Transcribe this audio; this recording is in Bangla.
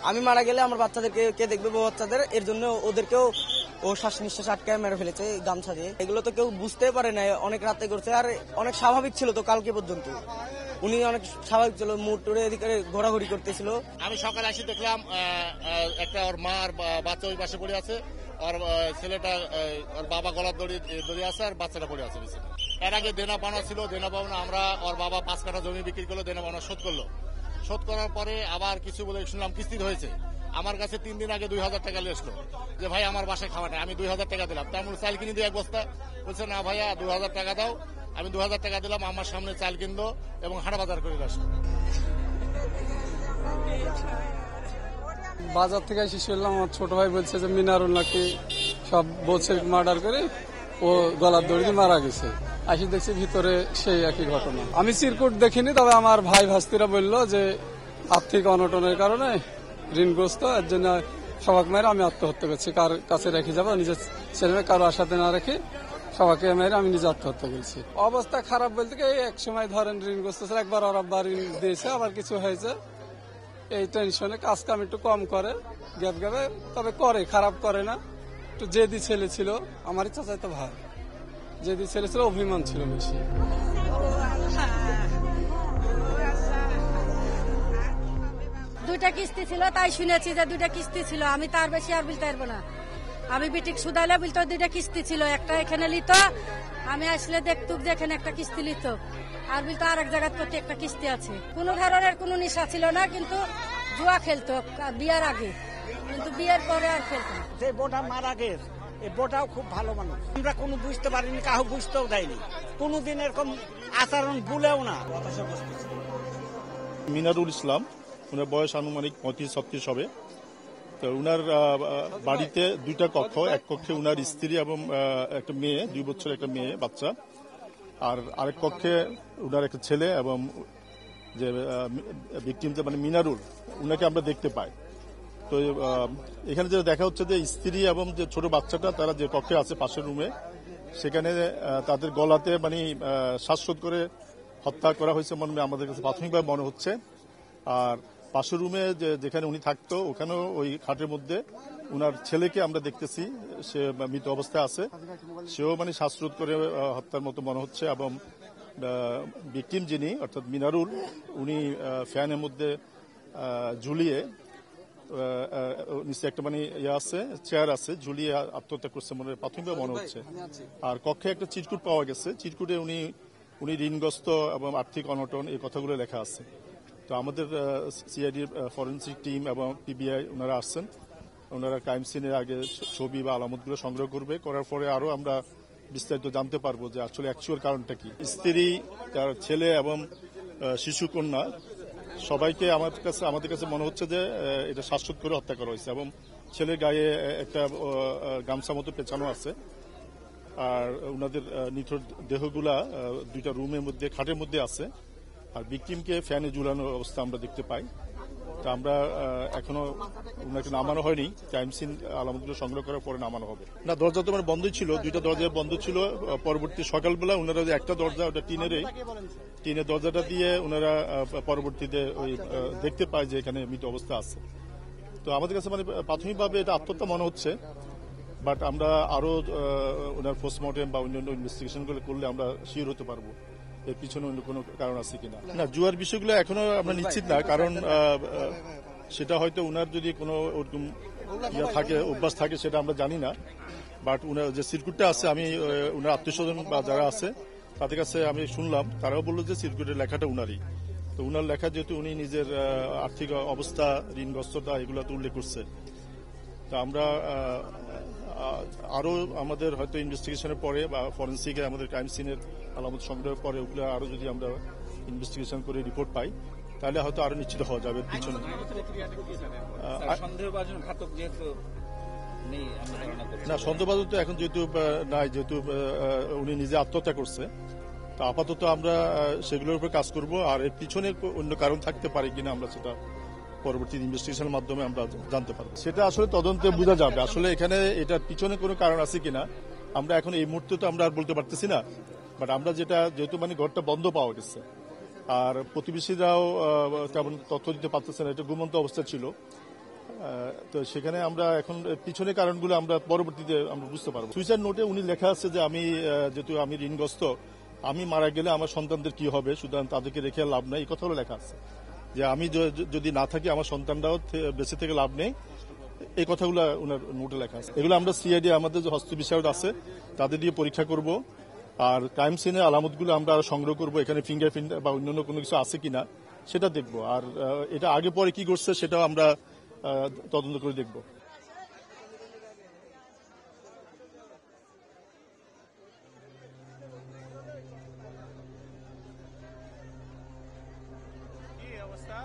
আমি মারা গেলে আমার বাচ্চাদেরকে কে দেখবে, বউ বাচ্চাদের, এর জন্য ওদেরকেও ও শ্বাস নিঃশ্বাস আটকায় মেরে ফেলেছে গামছা দিয়ে। এগুলো তো কেউ বুঝতে পারে না, অনেক রাতে করছে। আর অনেক স্বাভাবিক ছিল তো কালকে পর্যন্ত, উনি অনেক স্বাভাবিক ছিল, মুড টুরে এদিকে ঘোরাঘুরি করতেছিল। আমি সকালে এসে দেখলাম একটা ওর মা আর বাচ্চা ওই পাশে পড়ে আছে, ওর ছেলেটা ওর বাবা গলার দড়ি আছে আর বাচ্চাটা পড়ে আছে। এর আগে দেনা পাওনা ছিল, দেনা পাওনা আমরা ওর বাবা 5 কাঠা জমি বিক্রি করলো, দেনা পাওনা শোধ করলো। শোধ করার পরে আবার কিছু বলে শুনলাম কিস্তির হয়েছে। আমার কাছে 3 দিন আগে 2000 টাকা নিয়ে আসলো যে ভাই আমার বাসায় খাওয়া নেই। আমি 2000 টাকা দিলাম, তেমন চাল কিনে দিয়ে এক বস্তা। বলছে না ভাইয়া 2000 টাকা দাও। আমি 2000 টাকা দিলাম, আমার সামনে চাল কিনলো এবং হাটা বাজার করে আসলো। বাজার থেকে এসে শুনলাম আমার ছোট ভাই বলছে যে মিনারুল নাকি সব বলছে মার্ডার করে ও গলার দড়ি দিয়ে মারা গেছে। আসি দেখছি ভিতরে সেই একই ঘটনা। আমি চিরকুট দেখিনি, তবে আমার ভাই ভাস্তিরা বললো যে আর্থিক অনটনের কারণে ঋণগ্রস্ত, এর জন্য সবাক মেরে আমি আত্মহত্যা করছি। কার কাছে রেখে যাবো, নিজের ছেলে মেয়ে কারো আশাতে না রেখে সবাইকে মেরে আমি নিজে আত্মহত্যা করছি। অবস্থা খারাপ বলতে কি, এক সময় ধরেন ঋণগ্রস্ত ছিল, একবার ওর আব্বা ঋণ দিয়েছে, আবার কিছু হয়েছে। এই টেনশনে কাজ কাম একটু কম করে, গ্যাপ গ্যাপে, তবে করে, খারাপ করে না। একটু জেদি ছেলে ছিল, আমার ইচ্ছা চাইতো ভাই, জেদি ছেলে ছিল, অভিমান ছিল বেশি। দুইটা কিস্তি ছিল, তাই শুনেছি যে দুইটা কিস্তি ছিল। আমি তার বেশি আর বলতে পারবো না। আমি বিটিক সুদাইলে বলতো দুইটা কিস্তি ছিল, একটা এখানে লিত, আমি আসলে দেখতুক যে এখানে একটা কিস্তি লিত, আর বলতো আর এক জায়গার প্রতি একটা কিস্তি আছে। কোনো ধরনের কোনো নেশা ছিল না, কিন্তু জুয়া খেলতো বিয়ার আগে, কিন্তু বিয়ের পরে আর খেলতো না। যে বোটা মারা গেছে, এই বোটাও খুব ভালো মানুষ। আমরা কোনো বুঝতে পারিনি, কাহু বুঝতেও দেয়নি, কোনোদিন এরকম আচরণ ভুলেও না। মিনারুল ইসলাম, ওনার বয়স আনুমানিক 35-36 হবে। তো উনার বাড়িতে 2টা কক্ষ, এক কক্ষে উনার স্ত্রী এবং একটা মেয়ে, 2 বছর একটা মেয়ে বাচ্চা, আর আরেক কক্ষে উনার একটা ছেলে এবং যে ভিকটিম মানে মিনারুল, উনাকে আমরা দেখতে পাই। তো এখানে যেটা দেখা হচ্ছে যে স্ত্রী এবং যে ছোট বাচ্চাটা তারা যে কক্ষে আছে পাশের রুমে, সেখানে তাদের গলাতে মানে শ্বাসরোধ করে হত্যা করা হয়েছে মনে আমাদের কাছে প্রাথমিকভাবে মনে হচ্ছে। আর পাশের রুমে যেখানে উনি থাকতো, ওখানেও ওই খাটের মধ্যে উনার ছেলেকে আমরা দেখতেছি, সে মৃত অবস্থায় আছে, সেও মানে শ্বাসরোধ করে হত্যার মতো মনে হচ্ছে। এবং ভিকটিম যিনি অর্থাৎ মিনারুল, উনি ফ্যানের মধ্যে ঝুলিয়ে নিচে একটা মানে আছে, চেয়ার আছে, ঝুলিয়ে আত্মহত্যা করছে মনে প্রাথমিকভাবে মনে হচ্ছে। আর কক্ষে একটা চিরকুট পাওয়া গেছে, চিরকুটে উনি ঋণগ্রস্ত এবং আর্থিক অনটন এই কথাগুলো লেখা আছে। তো আমাদের সিআইডির ফরেন্সিক টিম এবং পিবিআই ওনারা আসছেন, ওনারা ক্রাইম সিনের আগে ছবি বা আলামতগুলো সংগ্রহ করবে, করার পরে আরো আমরা বিস্তারিত জানতে পারবো যে আসলে অ্যাকচুয়াল কারণটা কি। স্ত্রী, তার ছেলে এবং শিশু কন্যা সবাইকে আমাদের কাছে মনে হচ্ছে যে এটা শ্বাসরোধ করে হত্যা করা হয়েছে, এবং ছেলের গায়ে একটা গামছা মতো পেঁচানো আছে। আর ওনাদের নিথর দেহগুলা 2টা রুমের মধ্যে খাটের মধ্যে আছে। আর ভিকটিমকে ফ্যানে ঝুলানোর অবস্থা আমরা দেখতে পাই। তা আমরা এখনো ওনাকে নামানো হয়নি, ক্রাইম সিন আলামতগুলো সংগ্রহ করার পরে নামানো হবে। না, দরজা তো মানে বন্ধই ছিল, 2টা দরজা বন্ধ ছিল। পরবর্তী সকালবেলা ওনারা একটা দরজা, ওটা টিনের দরজাটা দিয়ে ওনারা পরবর্তীতে ওই দেখতে পায় যে এখানে মৃত অবস্থা আছে। তো আমাদের কাছে মানে প্রাথমিকভাবে এটা আত্মহত্যা মনে হচ্ছে, বাট আমরা আরো ওনার পোস্টমর্টেম বা অন্যান্য ইনভেস্টিগেশন করলে আমরা শিওর হতে পারবো এর পিছনে অন্য কোনো কারণ আছে কিনা। না, জুয়ার বিষয়গুলো এখনো আমরা নিশ্চিত না, কারণ সেটা হয়তো উনার যদি কোনো ওরকম থাকে, অভ্যাস থাকে, সেটা আমরা জানি না। বাট উনার যে সিরকুটটা আছে, আমি উনার আত্মীয়স্বজন বা যারা আছে তাদের কাছে আমি শুনলাম, তারাও বললো যে সিরকুটের লেখাটা উনারই। তো উনার লেখা যেহেতু উনি নিজের আর্থিক অবস্থা, ঋণগ্রস্ততা এগুলো তো উল্লেখ করছে। তো আমরা আরো আমাদের হয়তো ইনভেস্টিগেশনের পরে বা ফরেন্সিকে আমাদের ক্রাইম সিনের আলামত সংগ্রহের পরে ওগুলো আরো যদি আমরা ইনভেস্টিগেশন করে রিপোর্ট পাই, তাহলে হয়তো আরো নিশ্চিত হওয়া যাবে পিছনে। না, সন্দেহবাদী তো এখন যেহেতু নাই, যেহেতু উনি নিজে আত্মহত্যা করছে, তো আপাতত আমরা সেগুলোর উপর কাজ করব। আর এর পিছনে অন্য কারণ থাকতে পারে কিনা আমরা সেটা পরবর্তী ইনভেস্টিগেশনের মাধ্যমে আমরা জানতে পারবো। সেটা আসলে তদন্তে বোঝা যাবে আসলে এখানে এটার পিছনে কোনো কারণ আছে কিনা। আমরা এখন এই মুহূর্তে তো আমরা আর বলতে পারতেছি না, বাট আমরা যেহেতু মানে ঘরটা বন্ধ পাওয়া গেছে, আর প্রতিবেশীরাও তেমন তথ্য দিতে পারতেছে না, এটা ঘুমন্ত অবস্থা ছিল। তো সেখানে আমরা এখন পিছনের কারণগুলো আমরা পরবর্তীতে আমরা বুঝতে পারবো। সুইসাইড নোটে উনি লেখা আছে যে আমি যেহেতু আমি ঋণগ্রস্ত, আমি মারা গেলে আমার সন্তানদের কি হবে, সুতরাং তাদেরকে রেখে লাভ নেই, এই কথাগুলো লেখা আছে যে আমি যদি না থাকি আমার সন্তানরাও বেঁচে থেকে লাভ নেই, এই কথাগুলো ওনার নোটে লেখা আছে। এগুলো আমরা সিআইডি আমাদের যে হস্ত বিষয়ক আছে তাদের দিয়ে পরীক্ষা করব, আর ক্রাইম সিনের আলামতগুলো আমরা সংগ্রহ করব, এখানে ফিঙ্গারপ্রিন্ট বা অন্যান্য কোনো কিছু আছে কিনা সেটা দেখব, আর এটা আগে পরে কি করছে সেটাও আমরা তদন্ত করে দেখব। কি অবস্থা?